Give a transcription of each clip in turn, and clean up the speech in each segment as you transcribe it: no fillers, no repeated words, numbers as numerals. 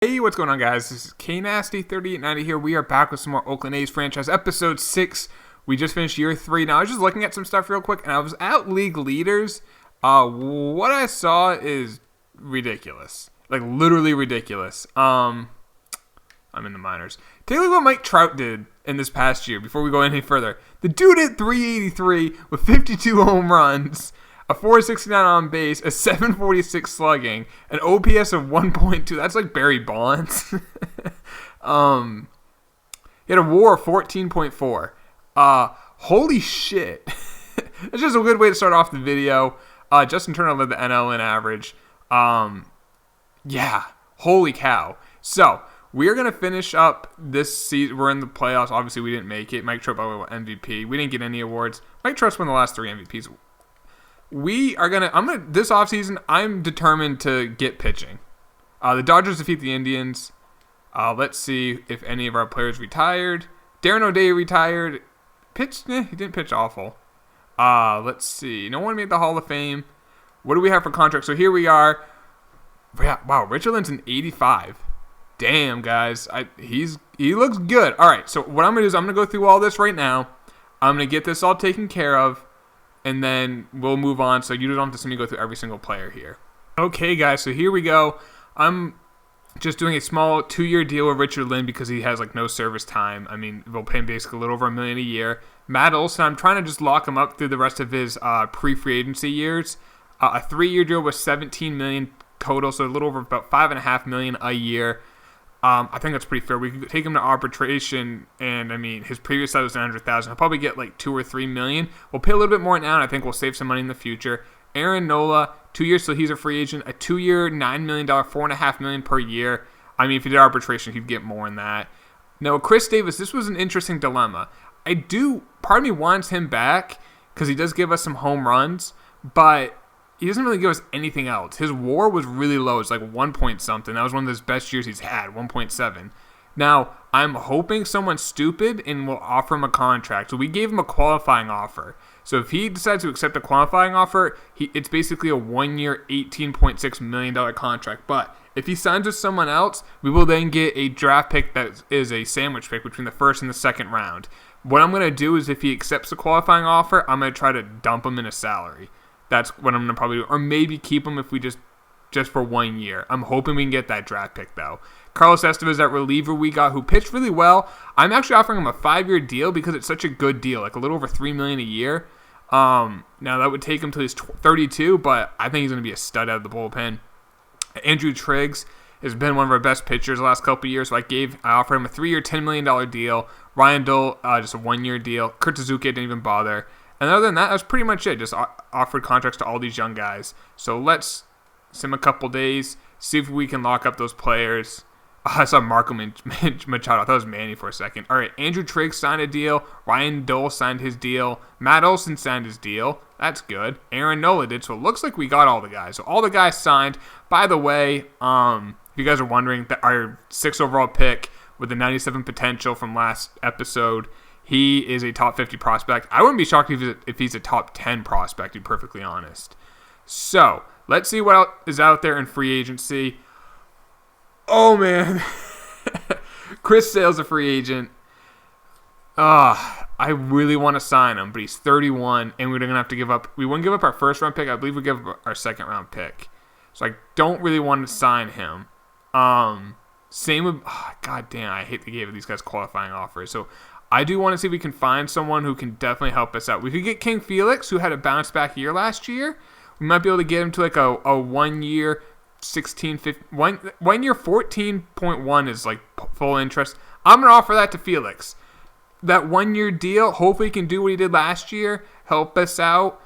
Hey, what's going on, guys? This is KNasty3890 here. We are back with some more Oakland A's franchise, episode 6. We just finished year 3. Now, I was just looking at some stuff real quick, and I was at League Leaders. What I saw is ridiculous. Like, literally ridiculous. I'm in the minors. Take a look at what Mike Trout did in this past year before we go any further. The dude hit 383 with 52 home runs, a 469 on base, a 746 slugging, an OPS of 1.2. That's like Barry Bonds. He had a WAR of 14.4. Holy shit. That's just a good way to start off the video. Justin Turner led the NL in average. Yeah, holy cow. So, we're going to finish up this season. We're in the playoffs. Obviously, we didn't make it. Mike Trout won MVP. We didn't get any awards. Mike Trout won the last 3 MVPs. This offseason, I'm determined to get pitching. The Dodgers defeat the Indians. Let's see if any of our players retired. Darren O'Day retired. Pitched, he didn't pitch awful. Let's see. No one made the Hall of Fame. What do we have for contracts? So here we are. Yeah, wow, Richard Lynn's an 85. Damn, guys. He looks good. All right, so what I'm going to do is I'm going to go through all this right now. I'm going to get this all taken care of. And then we'll move on, so you don't have to see me go through every single player here. Okay, guys, so here we go. I'm just doing a small 2-year deal with Richard Lynn because he has, no service time. I mean, we'll pay him basically a little over $1 million a year. Matt Olson, I'm trying to just lock him up through the rest of his pre-free agency years. A 3-year deal with $17 million total, so a little over about $5.5 million a year. I think that's pretty fair. We could take him to arbitration, and I mean, his previous side was $900,000. He'll probably get $2 or $3 million. We'll pay a little bit more now, and I think we'll save some money in the future. Aaron Nola, 2 years, so he's a free agent. A 2-year, $9 million, $4.5 million per year. I mean, if he did arbitration, he'd get more than that. No, Chris Davis, this was an interesting dilemma. Part of me wants him back because he does give us some home runs, but he doesn't really give us anything else. His WAR was really low. It's 1 point something. That was one of his best years he's had, 1.7. Now, I'm hoping someone's stupid and will offer him a contract. So we gave him a qualifying offer. So if he decides to accept a qualifying offer, it's basically a 1-year, $18.6 million contract. But if he signs with someone else, we will then get a draft pick that is a sandwich pick between the first and the second round. What I'm going to do is if he accepts a qualifying offer, I'm going to try to dump him in a salary. That's what I'm going to probably do. Or maybe keep him if we just for 1 year. I'm hoping we can get that draft pick, though. Carlos Estevez, that reliever we got, who pitched really well. I'm actually offering him a 5-year deal because it's such a good deal, a little over $3 million a year. Now, that would take him till he's 32, but I think he's going to be a stud out of the bullpen. Andrew Triggs has been one of our best pitchers the last couple of years, so I offered him a 3-year, $10 million deal. Ryan Dole, just a 1-year deal. Kurt Suzuki didn't even bother. And other than that was pretty much it. Just offered contracts to all these young guys. So let's sim a couple days, see if we can lock up those players. I saw Marco Machado. I thought it was Manny for a second. All right, Andrew Triggs signed a deal. Ryan Dole signed his deal. Matt Olson signed his deal. That's good. Aaron Nola did. So it looks like we got all the guys. So all the guys signed. By the way, if you guys are wondering, that our 6th overall pick with the 97 potential from last episode, he is a top 50 prospect. I wouldn't be shocked if he's a top 10 prospect, to be perfectly honest. So, let's see what is out there in free agency. Oh, man. Chris Sale's a free agent. I really want to sign him, but he's 31, and we're going to have to give up. We wouldn't give up our first-round pick. I believe we give up our second-round pick. So, I don't really want to sign him. Same with, God damn, I hate to give these guys qualifying offers. So, I do want to see if we can find someone who can definitely help us out. We could get King Felix, who had a bounce-back year last year. We might be able to get him to a 1 year, 1 year 14.1 is full interest. I'm going to offer that to Felix. That 1 year deal, hopefully he can do what he did last year, help us out.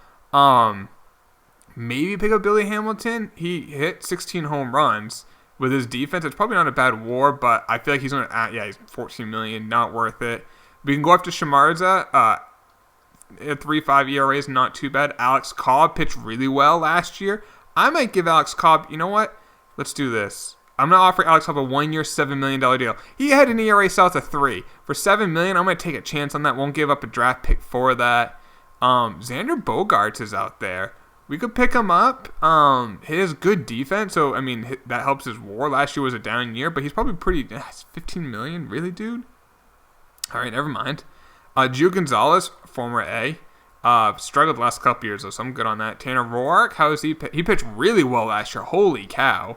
Maybe pick up Billy Hamilton. He hit 16 home runs with his defense. It's probably not a bad WAR, but I feel like he's going to, he's $14 million, not worth it. We can go after Shamarza. A 3.5 ERA is not too bad. Alex Cobb pitched really well last year. I might give Alex Cobb, you know what? Let's do this. I'm going to offer Alex Cobb a 1 year, $7 million deal. He had an ERA south of 3. For $7 million, I'm going to take a chance on that. Won't give up a draft pick for that. Xander Bogaerts is out there. We could pick him up. He has good defense, so I mean that helps his WAR. Last year was a down year, but he's probably pretty. 15 million, really, dude? All right, never mind. Gio Gonzalez, former A, struggled the last couple years, though, so I'm good on that. Tanner Roark, how is he? He pitched really well last year. Holy cow!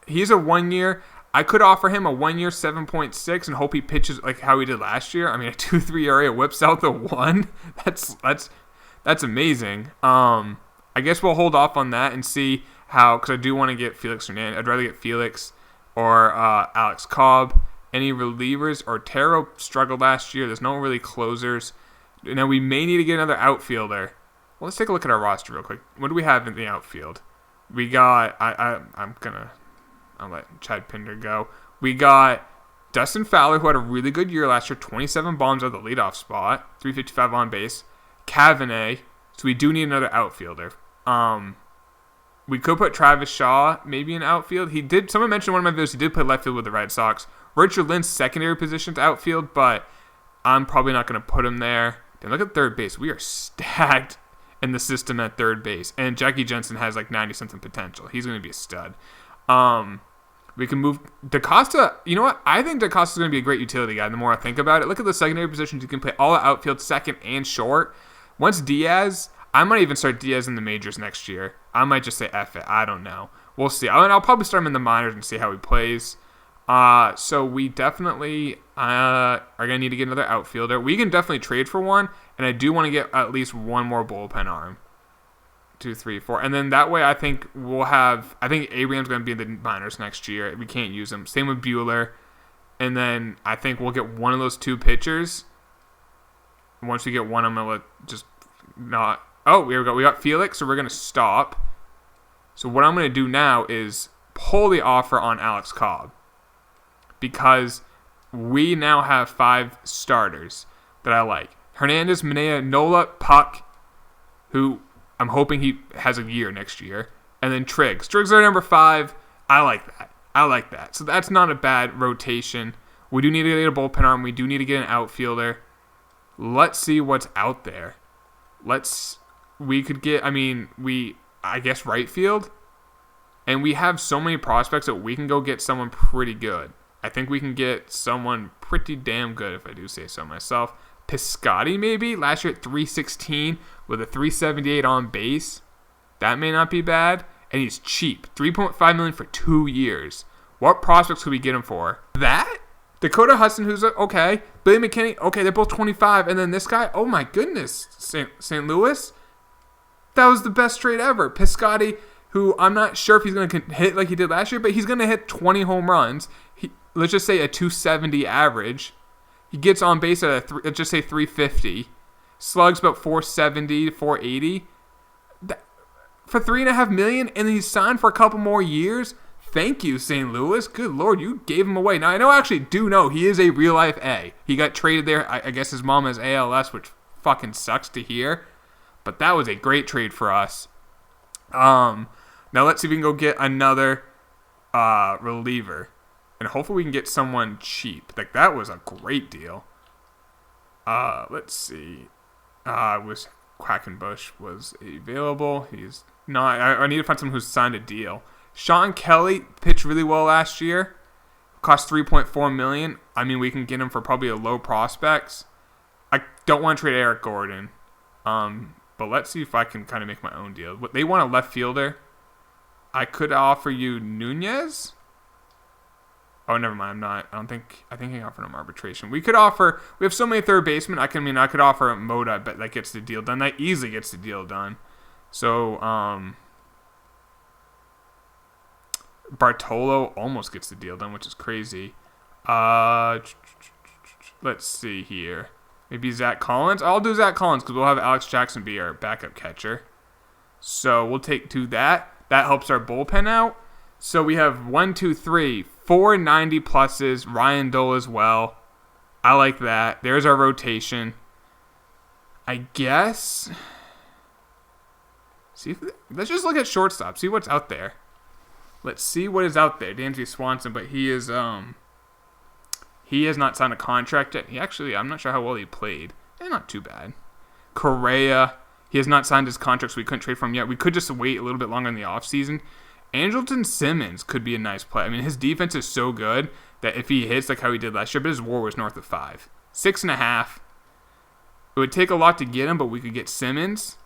He's a 1 year. I could offer him a 1 year 7.6 and hope he pitches like how he did last year. I mean, a 2.3 area whips out the 1. That's amazing. I guess we'll hold off on that and see how, because I do want to get Felix Hernandez. I'd rather get Felix or Alex Cobb. Any relievers? Otero struggled last year. There's no really closers. Now we may need to get another outfielder. Well, let's take a look at our roster real quick. What do we have in the outfield? We got. I'll let Chad Pinder go. We got Dustin Fowler, who had a really good year last year. 27 bombs out of the leadoff spot. 355 on base. Cavanagh. So we do need another outfielder. We could put Travis Shaw maybe in outfield. Someone mentioned in one of my videos he did play left field with the Red Sox. Richard Lynn's secondary position's outfield, but I'm probably not going to put him there. Then look at third base. We are stacked in the system at third base. And Jackie Jensen has like 90-something potential. He's going to be a stud. We can move DaCosta. You know what? I think DaCosta's going to be a great utility guy the more I think about it. Look at the secondary positions. You can play all the outfield, second, and short. Once Diaz, I might even start Diaz in the majors next year. I might just say F it. I don't know. We'll see. I'll probably start him in the minors and see how he plays. So we definitely are going to need to get another outfielder. We can definitely trade for one, and I do want to get at least one more bullpen arm. 2, 3, 4. And then that way I think Abraham's going to be in the minors next year. We can't use him. Same with Bueller. And then I think we'll get one of those two pitchers. Once we get one, I'm going to just not. Oh, here we go. We got Felix, so we're going to stop. So what I'm going to do now is pull the offer on Alex Cobb. Because we now have 5 starters that I like. Hernandez, Manea, Nola, Puck, who I'm hoping he has a year next year. And then Triggs. Triggs are number 5. I like that. So that's not a bad rotation. We do need to get a bullpen arm. We do need to get an outfielder. Let's see what's out there. I guess right field. And we have so many prospects that we can go get someone pretty good. I think we can get someone pretty damn good, if I do say so myself. Piscotty, maybe? Last year at 316 with a 378 on base. That may not be bad. And he's cheap. $3.5 million for 2 years. What prospects could we get him for? That? Dakota Hudson, who's okay. Billy McKinney, okay, they're both 25. And then this guy, oh my goodness. St. Louis? That was the best trade ever. Piscotty, who I'm not sure if he's going to hit like he did last year, but he's going to hit 20 home runs. Let's just say a 270 average. He gets on base at let's just say 350. Slugs about 470 to 480. For $3.5 million, and he's signed for a couple more years. Thank you, St. Louis. Good Lord, you gave him away. Now, I do know he is a real-life A. He got traded there. I guess his mom has ALS, which fucking sucks to hear. But that was a great trade for us. Now, let's see if we can go get another reliever. And hopefully we can get someone cheap. Like, that was a great deal. Let's see. Quackenbush was available. He's not. I need to find someone who's signed a deal. Sean Kelly pitched really well last year. Cost $3.4 million. I mean, we can get him for probably a low prospects. I don't want to trade Eric Gordon. But let's see if I can kind of make my own deal. They want a left fielder. I could offer you Nunez. Oh, never mind. I'm not. I think I can offer him arbitration. We have so many third basemen. I could offer Moda, but that gets the deal done. That easily gets the deal done. So, Bartolo almost gets the deal done, which is crazy. Let's see here. Maybe Zach Collins. I'll do Zach Collins because we'll have Alex Jackson be our backup catcher. So we'll do that. That helps our bullpen out. So we have 4 90 pluses. Ryan Dole as well. I like that. There's our rotation. I guess. Let's just look at shortstop. See what's out there. Let's see what is out there. Dansby Swanson, but he has not signed a contract yet. I'm not sure how well he played. Not too bad. Correa. He has not signed his contract, so we couldn't trade for him yet. We could just wait a little bit longer in the offseason. Andrelton Simmons could be a nice play. I mean, his defense is so good that if he hits like how he did last year, but his WAR was north of 5. 6.5. It would take a lot to get him, but we could get Simmons.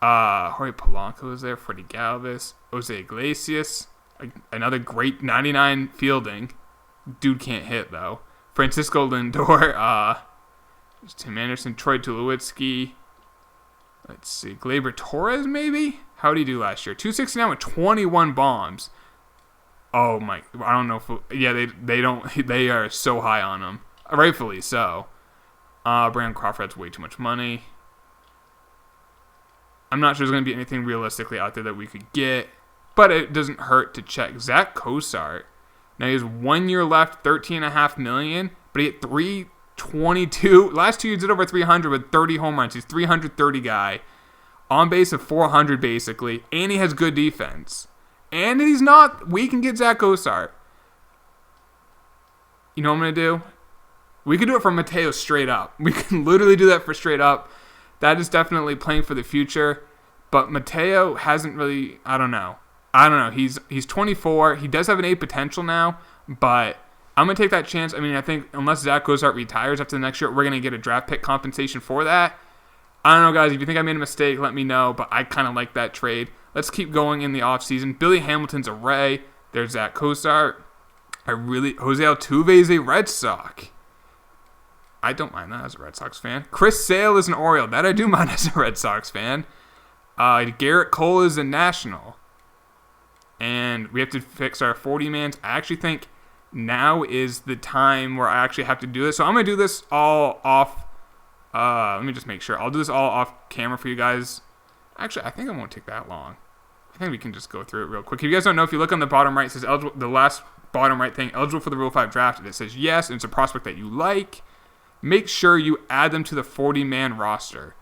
Jorge Polanco is there. Freddie Galvis. Jose Iglesias. Another great 99 fielding. Dude can't hit, though. Francisco Lindor. Tim Anderson. Troy Tulowitzki. Let's see. Gleyber Torres, maybe? How did he do last year? 269 with 21 bombs. Oh, my. I don't know if... Yeah, they don't... They are so high on him. Rightfully so. Brandon Crawford has way too much money. I'm not sure there's going to be anything realistically out there that we could get. But it doesn't hurt to check. Zach Cosart. Now he has 1 year left, $13.5 million. But he hit 322. Last 2 years did over 300 with 30 home runs. He's 330 guy. On base of 400 basically. And he has good defense. And he's not... We can get Zach Cosart. You know what I'm going to do? We could do it for Mateo straight up. We can literally do that for straight up. That is definitely playing for the future. But Mateo hasn't really... I don't know. He's 24. He does have an A potential now. But I'm going to take that chance. I mean, I think unless Zach Cosart retires after the next year, we're going to get a draft pick compensation for that. I don't know, guys. If you think I made a mistake, let me know. But I kind of like that trade. Let's keep going in the offseason. Billy Hamilton's a Ray. There's Zach Cosart. Jose Altuve is a Red Sox. I don't mind that as a Red Sox fan. Chris Sale is an Oriole. That I do mind as a Red Sox fan. Garrett Cole is a National. And we have to fix our 40-mans. I actually think now is the time where I actually have to do this. So I'm going to do this all off. Let me just make sure. I'll do this all off camera for you guys. Actually, I think it won't take that long. I think we can just go through it real quick. If you guys don't know, if you look on the bottom right, it says eligible, the last bottom right thing, eligible for the Rule 5 draft. And it says yes, and it's a prospect that you like. Make sure you add them to the 40-man roster.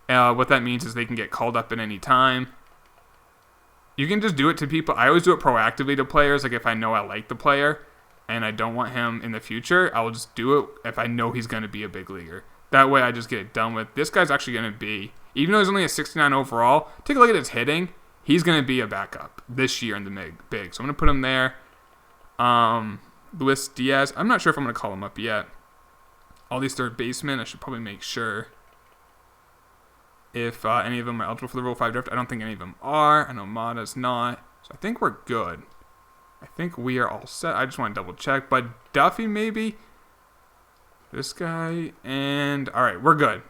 What that means is they can get called up at any time. You can just do it to people. I always do it proactively to players. Like if I know I like the player and I don't want him in the future, I will just do it if I know he's going to be a big leaguer. That way I just get it done with. This guy's actually going to be, even though he's only a 69 overall, take a look at his hitting. He's going to be a backup this year in the big. So I'm going to put him there. Luis Diaz. I'm not sure if I'm going to call him up yet. All these third basemen, I should probably make sure if any of them are eligible for the Rule 5 draft. I don't think any of them are. I know Mata's not. So I think we're good. I think we are all set. I just want to double check. But Duffy maybe. This guy. And all right, we're good.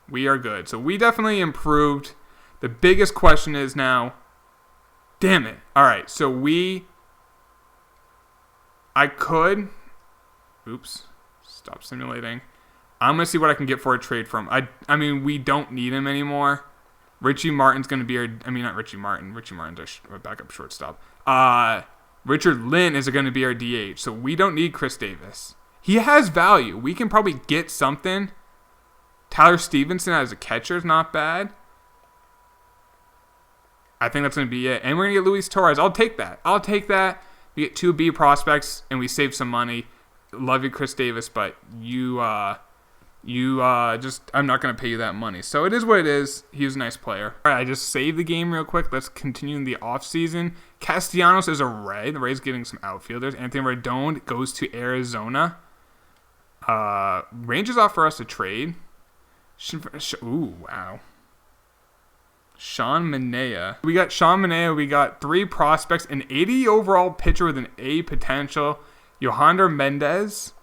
We are good. So we definitely improved. The biggest question is now, damn it. All right, so stop simulating. I'm going to see what I can get for a trade from. I mean, we don't need him anymore. Richie Martin's going to be not Richie Martin. Richie Martin's our backup shortstop. Richard Lynn is going to be our DH, so we don't need Chris Davis. He has value. We can probably get something. Tyler Stevenson as a catcher is not bad. I think that's going to be it. And we're going to get Luis Torres. I'll take that. We get 2 B prospects, and we save some money. Love you, Chris Davis, but I'm not going to pay you that money. So it is what it is. He was a nice player. All right, I just saved the game real quick. Let's continue in the offseason. Castellanos is a Ray. The Rays getting some outfielders. Anthony Rendon goes to Arizona. Rangers offer us a trade. Ooh, wow. Sean Manaea. We got Sean Manaea. We got 3 prospects. An 80 overall pitcher with an A potential. Yohander Mendez.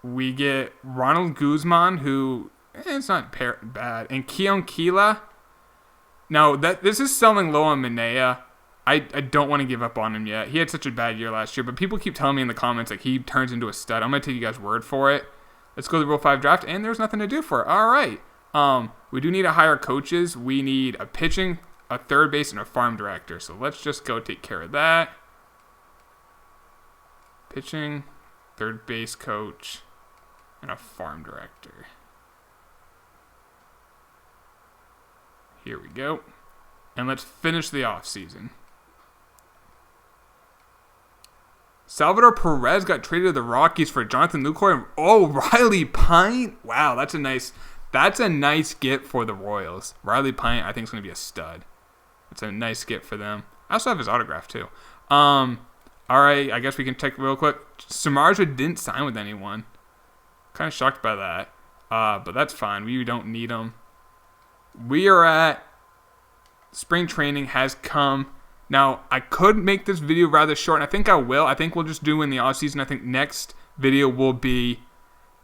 We get Ronald Guzman, who it's not bad. And Keon Keela. Now, this is selling low on Manaea. I don't want to give up on him yet. He had such a bad year last year, but people keep telling me in the comments like he turns into a stud. I'm going to take you guys' word for it. Let's go to the Rule 5 draft, and there's nothing to do for it. All right. We do need to hire coaches. We need a pitching, a third base, and a farm director. So let's just go take care of that. Pitching, third base coach, and a farm director. Here we go. And let's finish the offseason. Salvador Perez got traded to the Rockies for Jonathan Lucroy. Oh, Riley Pint. Wow, that's a nice That's a nice get for the Royals. Riley Pint, I think, is going to be a stud. It's a nice get for them. I also have his autograph, too. All right, I guess we can check real quick. Samardzija didn't sign with anyone. Kind of shocked by that. But that's fine. We don't need him. We are at spring training has come. Now, I could make this video rather short, and I think I will. I think we'll just do in the offseason. I think next video will be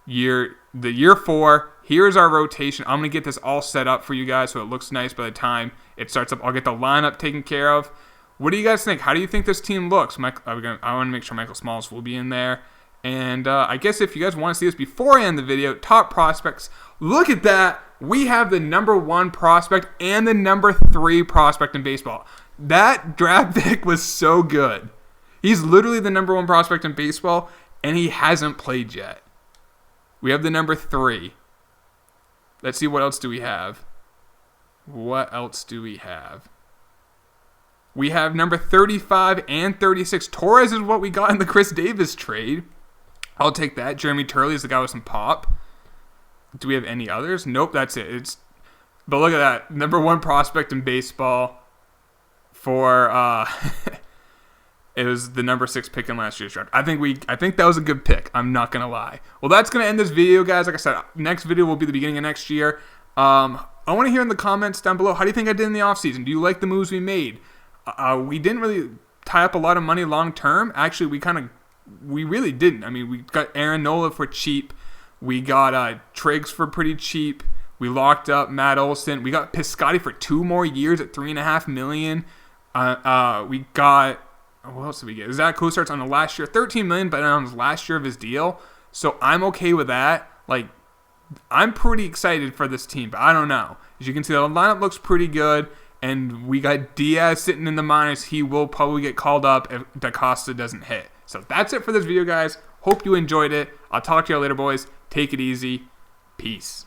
year 4. Here's our rotation. I'm going to get this all set up for you guys so it looks nice by the time it starts up. I'll get the lineup taken care of. What do you guys think? How do you think this team looks? I want to make sure Michael Smalls will be in there. And I guess if you guys want to see this before I end the video, top prospects, look at that. We have the number 1 prospect and the number 3 prospect in baseball. That draft pick was so good. He's literally the number 1 prospect in baseball, and he hasn't played yet. We have the number 3. Let's see, what else do we have? What else do we have? We have number 35 and 36. Torres is what we got in the Chris Davis trade. I'll take that. Jeremy Turley is the guy with some pop. Do we have any others? Nope, that's it. But look at that. Number 1 prospect in baseball for it was the number 6 pick in last year's draft. I think that was a good pick. I'm not gonna lie. Well, that's gonna end this video, guys. Like I said, next video will be the beginning of next year. I want to hear in the comments down below, how do you think I did in the offseason? Do you like the moves we made? We didn't really tie up a lot of money long term. Actually, we really didn't. I mean, we got Aaron Nola for cheap. We got Triggs for pretty cheap. We locked up Matt Olson. We got Piscotty for 2 more years at $3.5 million. We got, what else did we get? Zach Kusart's on the last year, $13 million, but on his last year of his deal. So I'm okay with that. Like, I'm pretty excited for this team, but I don't know. As you can see, the lineup looks pretty good. And we got Diaz sitting in the minors. He will probably get called up if DaCosta doesn't hit. So that's it for this video, guys. Hope you enjoyed it. I'll talk to you later, boys. Take it easy. Peace.